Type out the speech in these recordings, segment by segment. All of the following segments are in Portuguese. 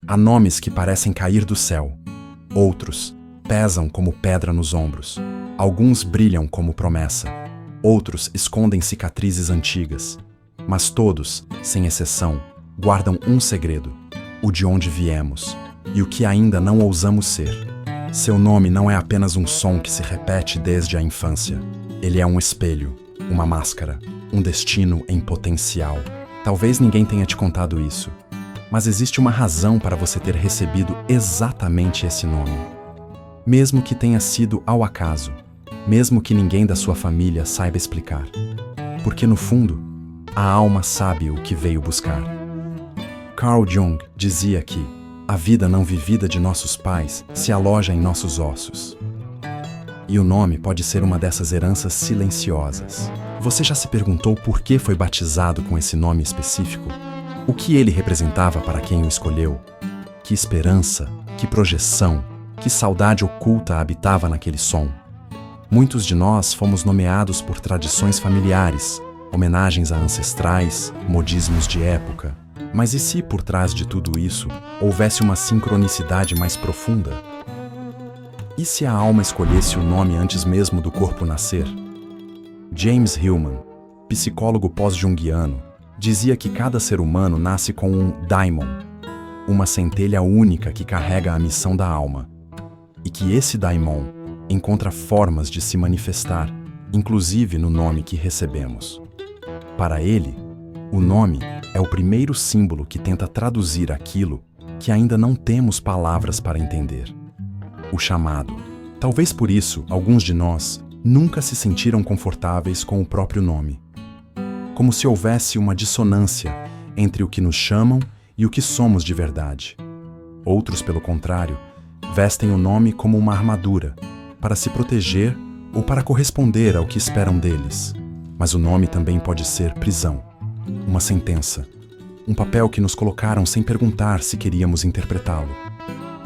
Há nomes que parecem cair do céu. Outros pesam como pedra nos ombros. Alguns brilham como promessa. Outros escondem cicatrizes antigas. Mas todos, sem exceção, guardam um segredo: o de onde viemos e o que ainda não ousamos ser. Seu nome não é apenas um som que se repete desde a infância. Ele é um espelho, uma máscara, um destino em potencial. Talvez ninguém tenha te contado isso, mas existe uma razão para você ter recebido exatamente esse nome. Mesmo que tenha sido ao acaso, mesmo que ninguém da sua família saiba explicar. Porque no fundo, a alma sabe o que veio buscar. Carl Jung dizia que a vida não vivida de nossos pais se aloja em nossos ossos. E o nome pode ser uma dessas heranças silenciosas. Você já se perguntou por que foi batizado com esse nome específico? O que ele representava para quem o escolheu? Que esperança, que projeção, que saudade oculta habitava naquele som? Muitos de nós fomos nomeados por tradições familiares, homenagens a ancestrais, modismos de época. Mas e se por trás de tudo isso houvesse uma sincronicidade mais profunda? E se a alma escolhesse o nome antes mesmo do corpo nascer? James Hillman, psicólogo pós-junguiano, dizia que cada ser humano nasce com um daimon, uma centelha única que carrega a missão da alma, e que esse daimon encontra formas de se manifestar, inclusive no nome que recebemos. Para ele, o nome é o primeiro símbolo que tenta traduzir aquilo que ainda não temos palavras para entender. O chamado. Talvez por isso, alguns de nós nunca se sentiram confortáveis com o próprio nome. Como se houvesse uma dissonância entre o que nos chamam e o que somos de verdade. Outros, pelo contrário, vestem o nome como uma armadura, para se proteger ou para corresponder ao que esperam deles. Mas o nome também pode ser prisão, uma sentença, um papel que nos colocaram sem perguntar se queríamos interpretá-lo.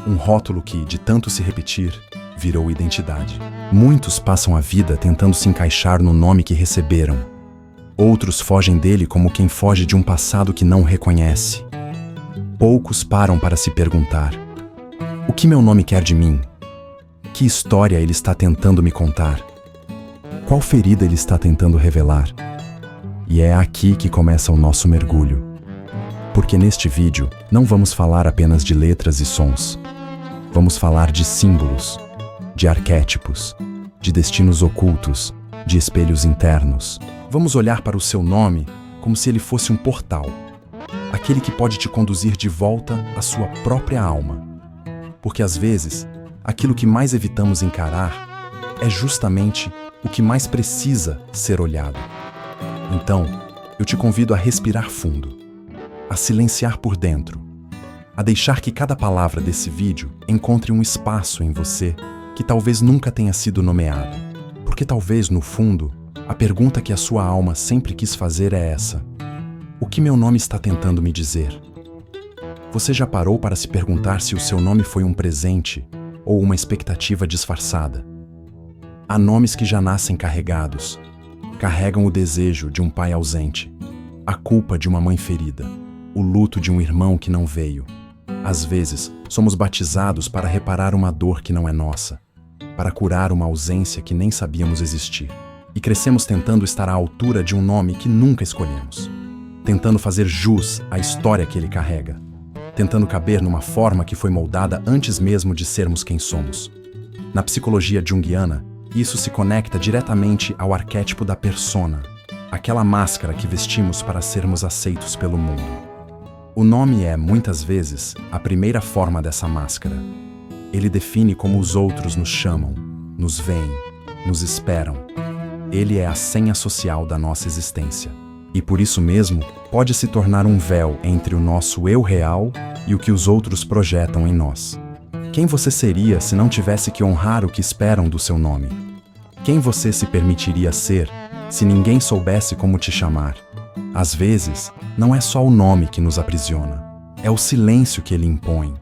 Um rótulo que, de tanto se repetir, virou identidade. Muitos passam a vida tentando se encaixar no nome que receberam. Outros fogem dele como quem foge de um passado que não reconhece. Poucos param para se perguntar: o que meu nome quer de mim? Que história ele está tentando me contar? Qual ferida ele está tentando revelar? E é aqui que começa o nosso mergulho. Porque neste vídeo não vamos falar apenas de letras e sons. Vamos falar de símbolos, de arquétipos, de destinos ocultos, de espelhos internos. Vamos olhar para o seu nome como se ele fosse um portal, aquele que pode te conduzir de volta à sua própria alma. Porque às vezes, aquilo que mais evitamos encarar é justamente o que mais precisa ser olhado. Então, eu te convido a respirar fundo, a silenciar por dentro, a deixar que cada palavra desse vídeo encontre um espaço em você que talvez nunca tenha sido nomeado. Porque talvez, no fundo, a pergunta que a sua alma sempre quis fazer é essa: o que meu nome está tentando me dizer? Você já parou para se perguntar se o seu nome foi um presente ou uma expectativa disfarçada? Há nomes que já nascem carregados. Carregam o desejo de um pai ausente, a culpa de uma mãe ferida, o luto de um irmão que não veio. Às vezes, somos batizados para reparar uma dor que não é nossa, para curar uma ausência que nem sabíamos existir. E crescemos tentando estar à altura de um nome que nunca escolhemos, tentando fazer jus à história que ele carrega, tentando caber numa forma que foi moldada antes mesmo de sermos quem somos. Na psicologia junguiana, isso se conecta diretamente ao arquétipo da persona, aquela máscara que vestimos para sermos aceitos pelo mundo. O nome é, muitas vezes, a primeira forma dessa máscara. Ele define como os outros nos chamam, nos veem, nos esperam. Ele é a senha social da nossa existência. E por isso mesmo, pode se tornar um véu entre o nosso eu real e o que os outros projetam em nós. Quem você seria se não tivesse que honrar o que esperam do seu nome? Quem você se permitiria ser se ninguém soubesse como te chamar? Às vezes, não é só o nome que nos aprisiona. É o silêncio que ele impõe.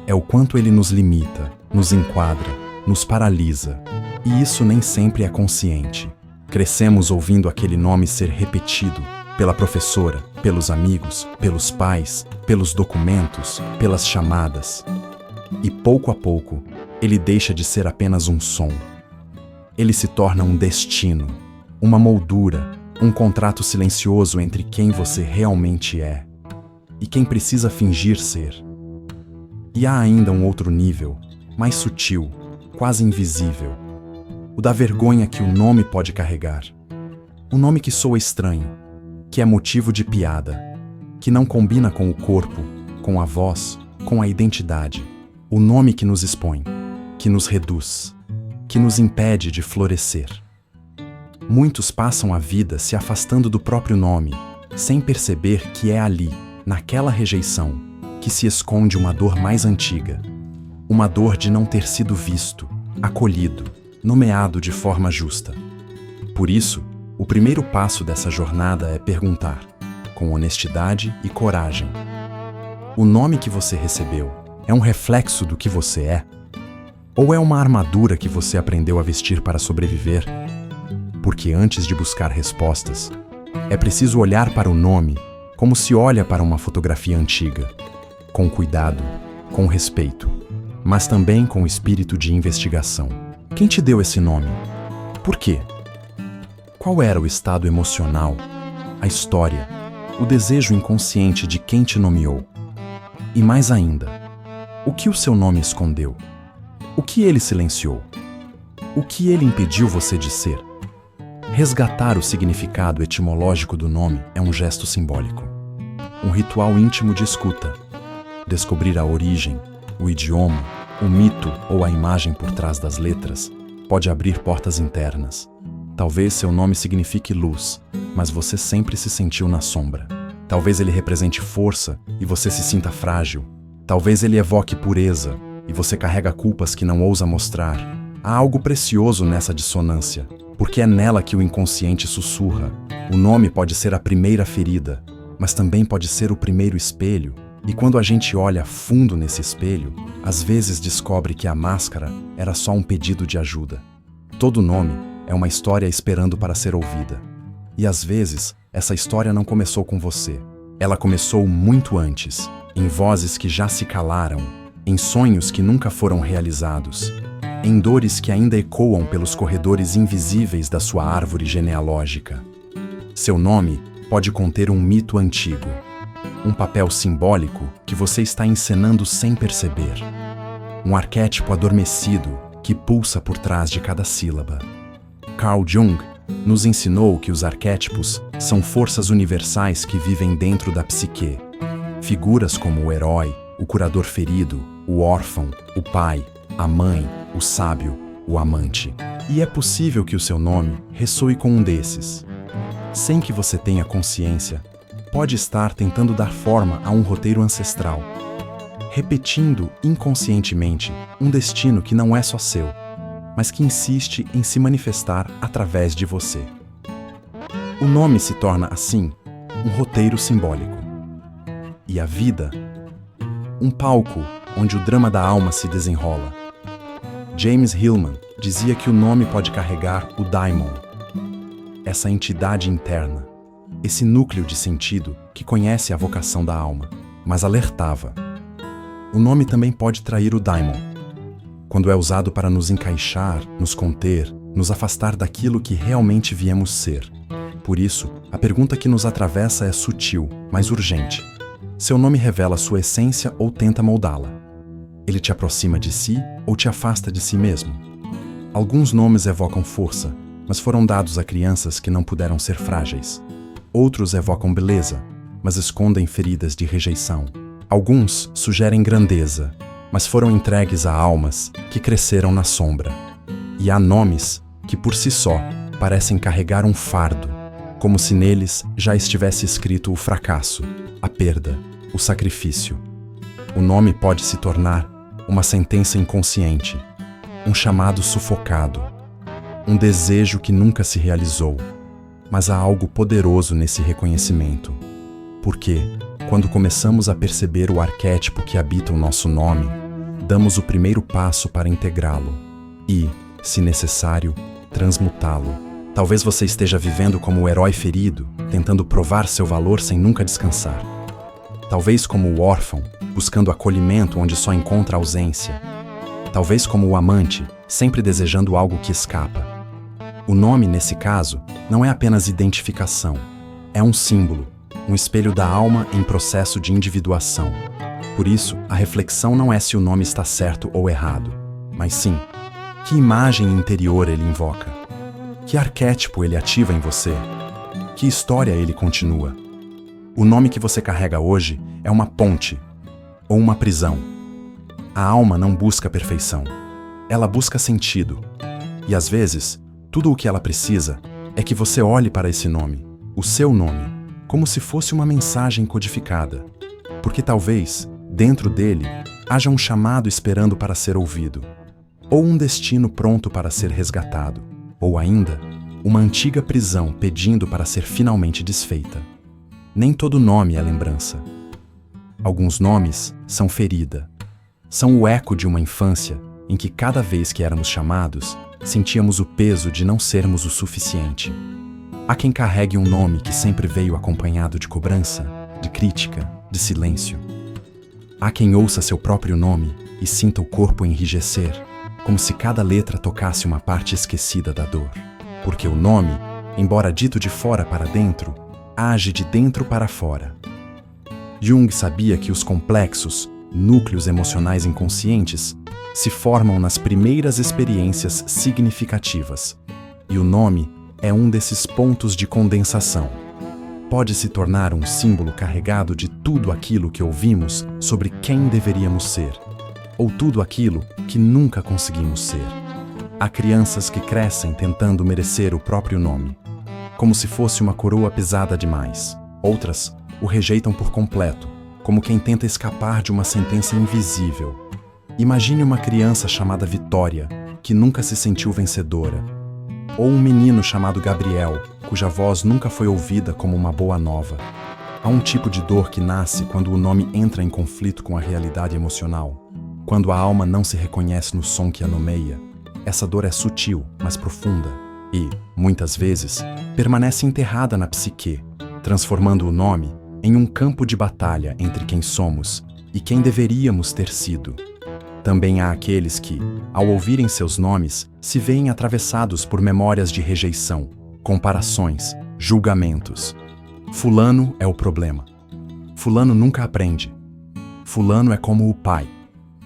É o quanto ele nos limita, nos enquadra, nos paralisa. E isso nem sempre é consciente. Crescemos ouvindo aquele nome ser repetido, pela professora, pelos amigos, pelos pais, pelos documentos, pelas chamadas. E pouco a pouco, ele deixa de ser apenas um som. Ele se torna um destino, uma moldura, um contrato silencioso entre quem você realmente é e quem precisa fingir ser. E há ainda um outro nível, mais sutil, quase invisível, o da vergonha que o nome pode carregar. Um nome que soa estranho, que é motivo de piada, que não combina com o corpo, com a voz, com a identidade. O nome que nos expõe, que nos reduz, que nos impede de florescer. Muitos passam a vida se afastando do próprio nome, sem perceber que é ali, naquela rejeição, que se esconde uma dor mais antiga. Uma dor de não ter sido visto, acolhido, nomeado de forma justa. Por isso, o primeiro passo dessa jornada é perguntar, com honestidade e coragem: o nome que você recebeu é um reflexo do que você é? Ou é uma armadura que você aprendeu a vestir para sobreviver? Porque antes de buscar respostas, é preciso olhar para o nome como se olha para uma fotografia antiga, com cuidado, com respeito, mas também com espírito de investigação. Quem te deu esse nome? Por quê? Qual era o estado emocional, a história, o desejo inconsciente de quem te nomeou? E mais ainda, o que o seu nome escondeu? O que ele silenciou? O que ele impediu você de ser? Resgatar o significado etimológico do nome é um gesto simbólico, um ritual íntimo de escuta. Descobrir a origem, o idioma, o mito ou a imagem por trás das letras pode abrir portas internas. Talvez seu nome signifique luz, mas você sempre se sentiu na sombra. Talvez ele represente força e você se sinta frágil. Talvez ele evoque pureza e você carrega culpas que não ousa mostrar. Há algo precioso nessa dissonância, porque é nela que o inconsciente sussurra. O nome pode ser a primeira ferida, mas também pode ser o primeiro espelho. E quando a gente olha fundo nesse espelho, às vezes descobre que a máscara era só um pedido de ajuda. Todo nome é uma história esperando para ser ouvida. E às vezes, essa história não começou com você. Ela começou muito antes, em vozes que já se calaram, em sonhos que nunca foram realizados, em dores que ainda ecoam pelos corredores invisíveis da sua árvore genealógica. Seu nome pode conter um mito antigo, um papel simbólico que você está encenando sem perceber, um arquétipo adormecido que pulsa por trás de cada sílaba. Carl Jung nos ensinou que os arquétipos são forças universais que vivem dentro da psique. Figuras como o herói, o curador ferido, o órfão, o pai, a mãe, o sábio, o amante. E é possível que o seu nome ressoe com um desses. Sem que você tenha consciência, pode estar tentando dar forma a um roteiro ancestral, repetindo inconscientemente um destino que não é só seu, mas que insiste em se manifestar através de você. O nome se torna, assim, um roteiro simbólico. E a vida, um palco onde o drama da alma se desenrola. James Hillman dizia que o nome pode carregar o daimon, essa entidade interna, esse núcleo de sentido que conhece a vocação da alma, mas alertava: o nome também pode trair o daimon, quando é usado para nos encaixar, nos conter, nos afastar daquilo que realmente viemos ser. Por isso, a pergunta que nos atravessa é sutil, mas urgente. Seu nome revela sua essência ou tenta moldá-la? Ele te aproxima de si ou te afasta de si mesmo? Alguns nomes evocam força, mas foram dados a crianças que não puderam ser frágeis. Outros evocam beleza, mas escondem feridas de rejeição. Alguns sugerem grandeza, mas foram entregues a almas que cresceram na sombra. E há nomes que por si só parecem carregar um fardo, como se neles já estivesse escrito o fracasso, a perda, o sacrifício. O nome pode se tornar uma sentença inconsciente, um chamado sufocado, um desejo que nunca se realizou. Mas há algo poderoso nesse reconhecimento, porque, quando começamos a perceber o arquétipo que habita o nosso nome, damos o primeiro passo para integrá-lo e, se necessário, transmutá-lo. Talvez você esteja vivendo como o herói ferido, tentando provar seu valor sem nunca descansar. Talvez como o órfão, buscando acolhimento onde só encontra ausência. Talvez como o amante, sempre desejando algo que escapa. O nome, nesse caso, não é apenas identificação. É um símbolo, um espelho da alma em processo de individuação. Por isso, a reflexão não é se o nome está certo ou errado, mas sim, que imagem interior ele invoca? Que arquétipo ele ativa em você? Que história ele continua? O nome que você carrega hoje é uma ponte ou uma prisão. A alma não busca perfeição. Ela busca sentido. E às vezes, tudo o que ela precisa é que você olhe para esse nome, o seu nome, como se fosse uma mensagem codificada. Porque talvez, dentro dele, haja um chamado esperando para ser ouvido, ou um destino pronto para ser resgatado, ou ainda, uma antiga prisão pedindo para ser finalmente desfeita. Nem todo nome é lembrança. Alguns nomes são ferida. São o eco de uma infância em que cada vez que éramos chamados, sentíamos o peso de não sermos o suficiente. Há quem carregue um nome que sempre veio acompanhado de cobrança, de crítica, de silêncio. Há quem ouça seu próprio nome e sinta o corpo enrijecer, como se cada letra tocasse uma parte esquecida da dor. Porque o nome, embora dito de fora para dentro, age de dentro para fora. Jung sabia que os complexos, núcleos emocionais inconscientes, se formam nas primeiras experiências significativas, e o nome é um desses pontos de condensação. Pode se tornar um símbolo carregado de tudo aquilo que ouvimos sobre quem deveríamos ser, ou tudo aquilo que nunca conseguimos ser. Há crianças que crescem tentando merecer o próprio nome, como se fosse uma coroa pesada demais. Outras o rejeitam por completo, como quem tenta escapar de uma sentença invisível. Imagine uma criança chamada Vitória, que nunca se sentiu vencedora, ou um menino chamado Gabriel, cuja voz nunca foi ouvida como uma boa nova. Há um tipo de dor que nasce quando o nome entra em conflito com a realidade emocional. Quando a alma não se reconhece no som que a nomeia, essa dor é sutil, mas profunda, e, muitas vezes, permanece enterrada na psique, transformando o nome em um campo de batalha entre quem somos e quem deveríamos ter sido. Também há aqueles que, ao ouvirem seus nomes, se veem atravessados por memórias de rejeição, comparações, julgamentos. Fulano é o problema. Fulano nunca aprende. Fulano é como o pai.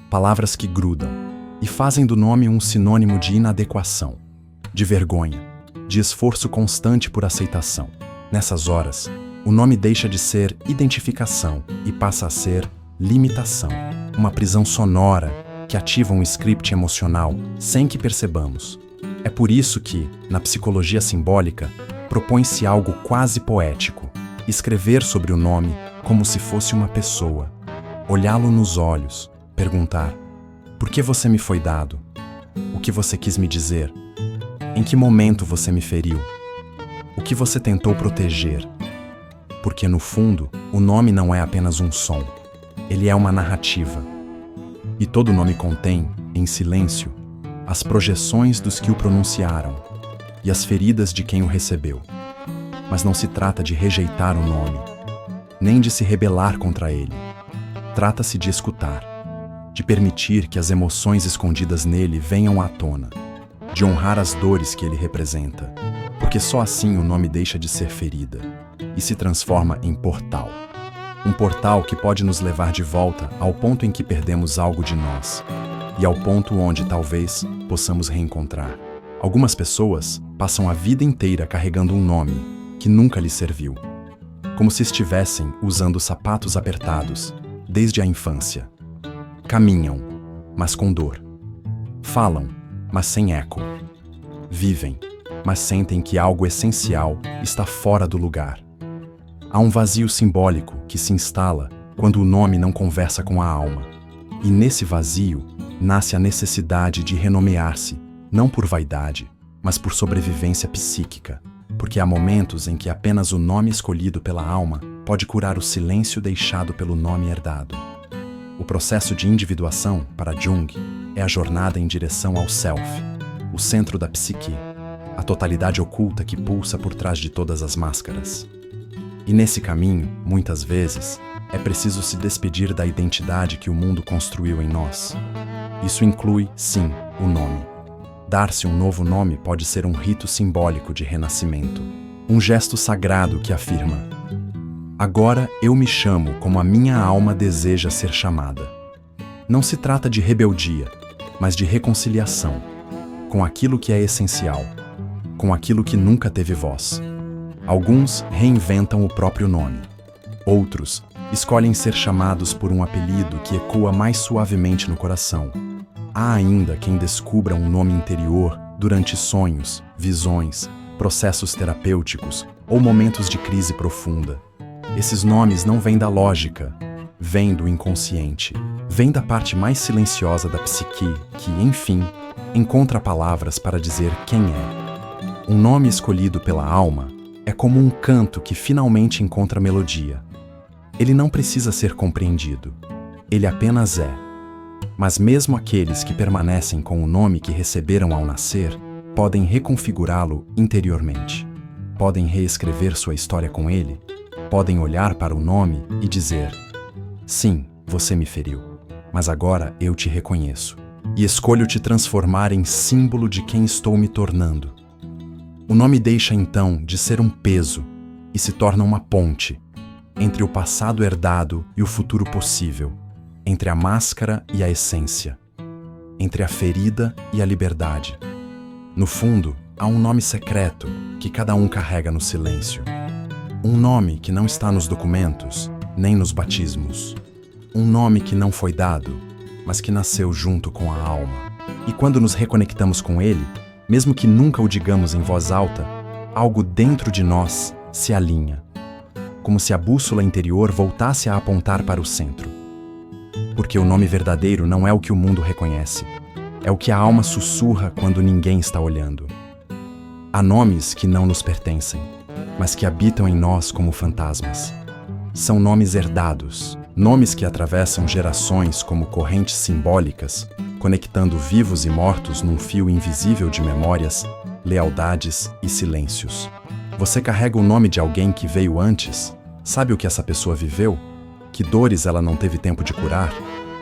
Palavras que grudam e fazem do nome um sinônimo de inadequação, de vergonha, de esforço constante por aceitação. Nessas horas, o nome deixa de ser identificação e passa a ser limitação, uma prisão sonora que ativa um script emocional sem que percebamos. É por isso que, na psicologia simbólica, propõe-se algo quase poético, escrever sobre o nome como se fosse uma pessoa, olhá-lo nos olhos, perguntar: por que você me foi dado? O que você quis me dizer? Em que momento você me feriu? O que você tentou proteger? Porque, no fundo, o nome não é apenas um som. Ele é uma narrativa. E todo nome contém, em silêncio, as projeções dos que o pronunciaram e as feridas de quem o recebeu. Mas não se trata de rejeitar o nome, nem de se rebelar contra ele. Trata-se de escutar, de permitir que as emoções escondidas nele venham à tona, de honrar as dores que ele representa, porque só assim o nome deixa de ser ferida e se transforma em portal. Um portal que pode nos levar de volta ao ponto em que perdemos algo de nós e ao ponto onde talvez possamos reencontrar. Algumas pessoas passam a vida inteira carregando um nome que nunca lhes serviu, como se estivessem usando sapatos apertados desde a infância. Caminham, mas com dor. Falam, mas sem eco. Vivem, mas sentem que algo essencial está fora do lugar. Há um vazio simbólico que se instala quando o nome não conversa com a alma. E nesse vazio nasce a necessidade de renomear-se, não por vaidade, mas por sobrevivência psíquica, porque há momentos em que apenas o nome escolhido pela alma pode curar o silêncio deixado pelo nome herdado. O processo de individuação, para Jung, é a jornada em direção ao self, o centro da psique, a totalidade oculta que pulsa por trás de todas as máscaras. E nesse caminho, muitas vezes, é preciso se despedir da identidade que o mundo construiu em nós. Isso inclui, sim, o nome. Dar-se um novo nome pode ser um rito simbólico de renascimento, um gesto sagrado que afirma: agora eu me chamo como a minha alma deseja ser chamada. Não se trata de rebeldia, mas de reconciliação, com aquilo que é essencial, com aquilo que nunca teve voz. Alguns reinventam o próprio nome. Outros escolhem ser chamados por um apelido que ecoa mais suavemente no coração. Há ainda quem descubra um nome interior durante sonhos, visões, processos terapêuticos ou momentos de crise profunda. Esses nomes não vêm da lógica, vêm do inconsciente, vêm da parte mais silenciosa da psique que, enfim, encontra palavras para dizer quem é. Um nome escolhido pela alma é como um canto que finalmente encontra melodia. Ele não precisa ser compreendido, ele apenas é. Mas mesmo aqueles que permanecem com o nome que receberam ao nascer, podem reconfigurá-lo interiormente. Podem reescrever sua história com ele, podem olhar para o nome e dizer: sim, você me feriu, mas agora eu te reconheço e escolho te transformar em símbolo de quem estou me tornando. O nome deixa então de ser um peso e se torna uma ponte entre o passado herdado e o futuro possível, entre a máscara e a essência, entre a ferida e a liberdade. No fundo, há um nome secreto que cada um carrega no silêncio. Um nome que não está nos documentos, nem nos batismos. Um nome que não foi dado, mas que nasceu junto com a alma. E quando nos reconectamos com ele, mesmo que nunca o digamos em voz alta, algo dentro de nós se alinha, como se a bússola interior voltasse a apontar para o centro. Porque o nome verdadeiro não é o que o mundo reconhece, é o que a alma sussurra quando ninguém está olhando. Há nomes que não nos pertencem, mas que habitam em nós como fantasmas. São nomes herdados, nomes que atravessam gerações como correntes simbólicas, conectando vivos e mortos num fio invisível de memórias, lealdades e silêncios. Você carrega o nome de alguém que veio antes? Sabe o que essa pessoa viveu? Que dores ela não teve tempo de curar?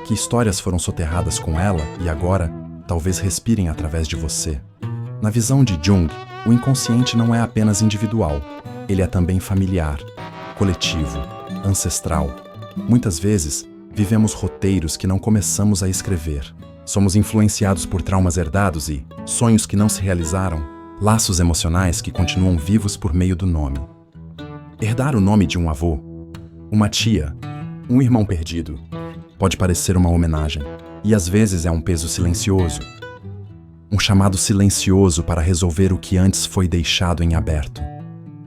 Que histórias foram soterradas com ela e agora talvez respirem através de você? Na visão de Jung, o inconsciente não é apenas individual, ele é também familiar, coletivo, ancestral. Muitas vezes, vivemos roteiros que não começamos a escrever. Somos influenciados por traumas herdados e sonhos que não se realizaram, laços emocionais que continuam vivos por meio do nome. Herdar o nome de um avô, uma tia, um irmão perdido, pode parecer uma homenagem, e às vezes é um peso silencioso. Um chamado silencioso para resolver o que antes foi deixado em aberto.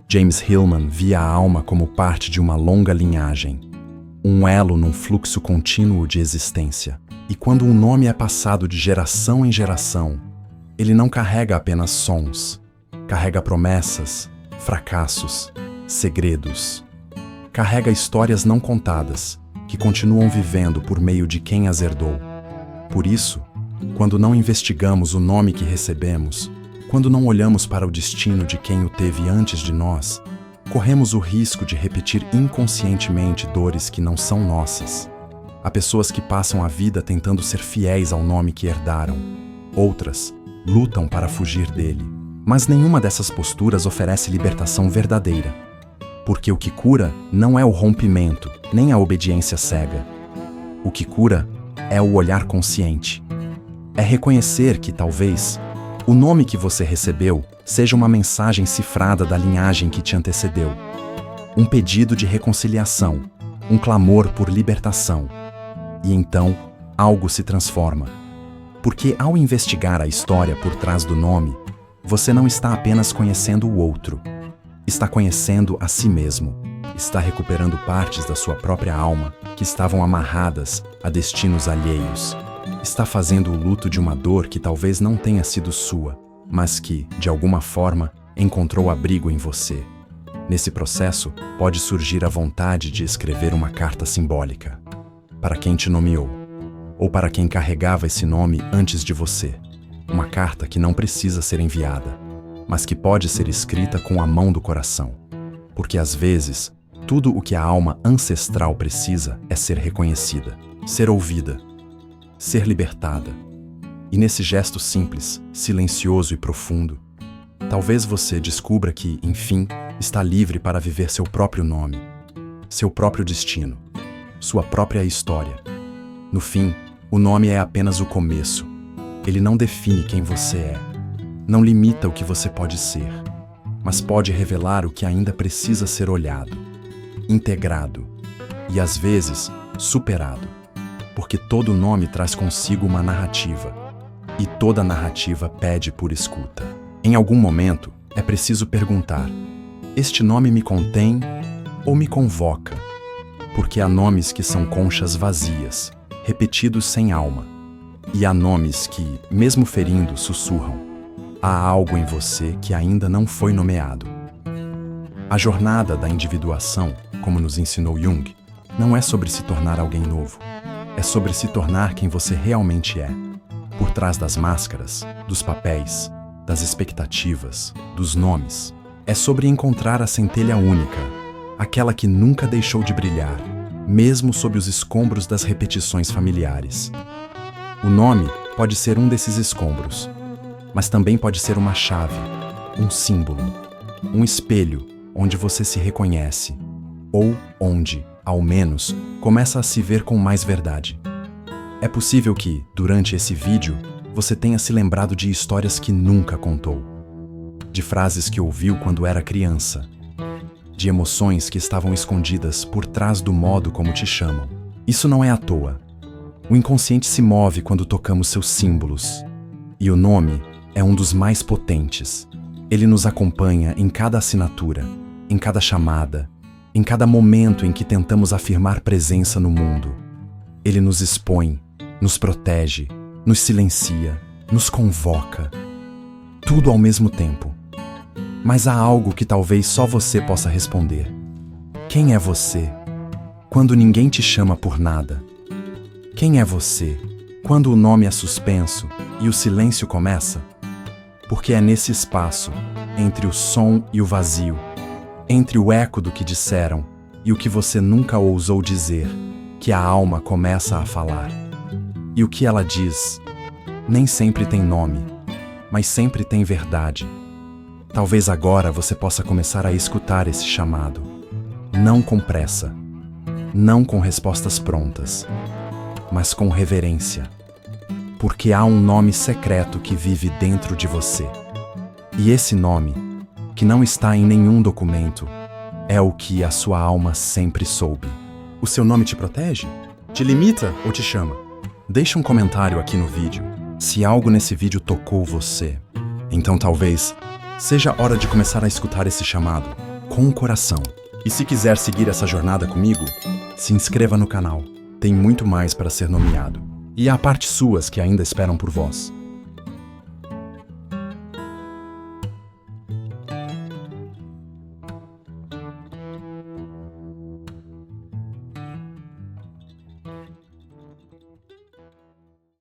James Hillman via a alma como parte de uma longa linhagem, um elo num fluxo contínuo de existência. E quando um nome é passado de geração em geração, ele não carrega apenas sons, carrega promessas, fracassos, segredos. Carrega histórias não contadas, que continuam vivendo por meio de quem as herdou. Por isso, quando não investigamos o nome que recebemos, quando não olhamos para o destino de quem o teve antes de nós, corremos o risco de repetir inconscientemente dores que não são nossas. Há pessoas que passam a vida tentando ser fiéis ao nome que herdaram. Outras lutam para fugir dele. Mas nenhuma dessas posturas oferece libertação verdadeira. Porque o que cura não é o rompimento, nem a obediência cega. O que cura é o olhar consciente. É reconhecer que, talvez, o nome que você recebeu seja uma mensagem cifrada da linhagem que te antecedeu. Um pedido de reconciliação, um clamor por libertação. E então, algo se transforma. Porque ao investigar a história por trás do nome, você não está apenas conhecendo o outro, está conhecendo a si mesmo, está recuperando partes da sua própria alma que estavam amarradas a destinos alheios, está fazendo o luto de uma dor que talvez não tenha sido sua, mas que, de alguma forma, encontrou abrigo em você. Nesse processo, pode surgir a vontade de escrever uma carta simbólica. Para quem te nomeou, ou para quem carregava esse nome antes de você. Uma carta que não precisa ser enviada, mas que pode ser escrita com a mão do coração. Porque às vezes, tudo o que a alma ancestral precisa é ser reconhecida, ser ouvida, ser libertada. E nesse gesto simples, silencioso e profundo, talvez você descubra que, enfim, está livre para viver seu próprio nome, seu próprio destino, sua própria história. No fim, o nome é apenas o começo. Ele não define quem você é, não limita o que você pode ser, mas pode revelar o que ainda precisa ser olhado, integrado e, às vezes, superado. Porque todo nome traz consigo uma narrativa, e toda narrativa pede por escuta. Em algum momento, é preciso perguntar: este nome me contém ou me convoca? Porque há nomes que são conchas vazias, repetidos sem alma, e há nomes que, mesmo ferindo, sussurram: há algo em você que ainda não foi nomeado. A jornada da individuação, como nos ensinou Jung, não é sobre se tornar alguém novo. É sobre se tornar quem você realmente é, por trás das máscaras, dos papéis, das expectativas, dos nomes. É sobre encontrar a centelha única, aquela que nunca deixou de brilhar, mesmo sob os escombros das repetições familiares. O nome pode ser um desses escombros, mas também pode ser uma chave, um símbolo, um espelho onde você se reconhece, ou onde, ao menos, começa a se ver com mais verdade. É possível que, durante esse vídeo, você tenha se lembrado de histórias que nunca contou, de frases que ouviu quando era criança, de emoções que estavam escondidas por trás do modo como te chamam. Isso não é à toa. O inconsciente se move quando tocamos seus símbolos, e o nome é um dos mais potentes. Ele nos acompanha em cada assinatura, em cada chamada, em cada momento em que tentamos afirmar presença no mundo. Ele nos expõe, nos protege, nos silencia, nos convoca. Tudo ao mesmo tempo. Mas há algo que talvez só você possa responder. Quem é você quando ninguém te chama por nada? Quem é você quando o nome é suspenso e o silêncio começa? Porque é nesse espaço, entre o som e o vazio, entre o eco do que disseram e o que você nunca ousou dizer, que a alma começa a falar. E o que ela diz nem sempre tem nome, mas sempre tem verdade. Talvez agora você possa começar a escutar esse chamado. Não com pressa, não com respostas prontas, mas com reverência. Porque há um nome secreto que vive dentro de você. E esse nome, que não está em nenhum documento, é o que a sua alma sempre soube. O seu nome te protege? Te limita ou te chama? Deixa um comentário aqui no vídeo. Se algo nesse vídeo tocou você, então talvez seja hora de começar a escutar esse chamado com o coração. E se quiser seguir essa jornada comigo, se inscreva no canal. Tem muito mais para ser nomeado. E há partes suas que ainda esperam por vós.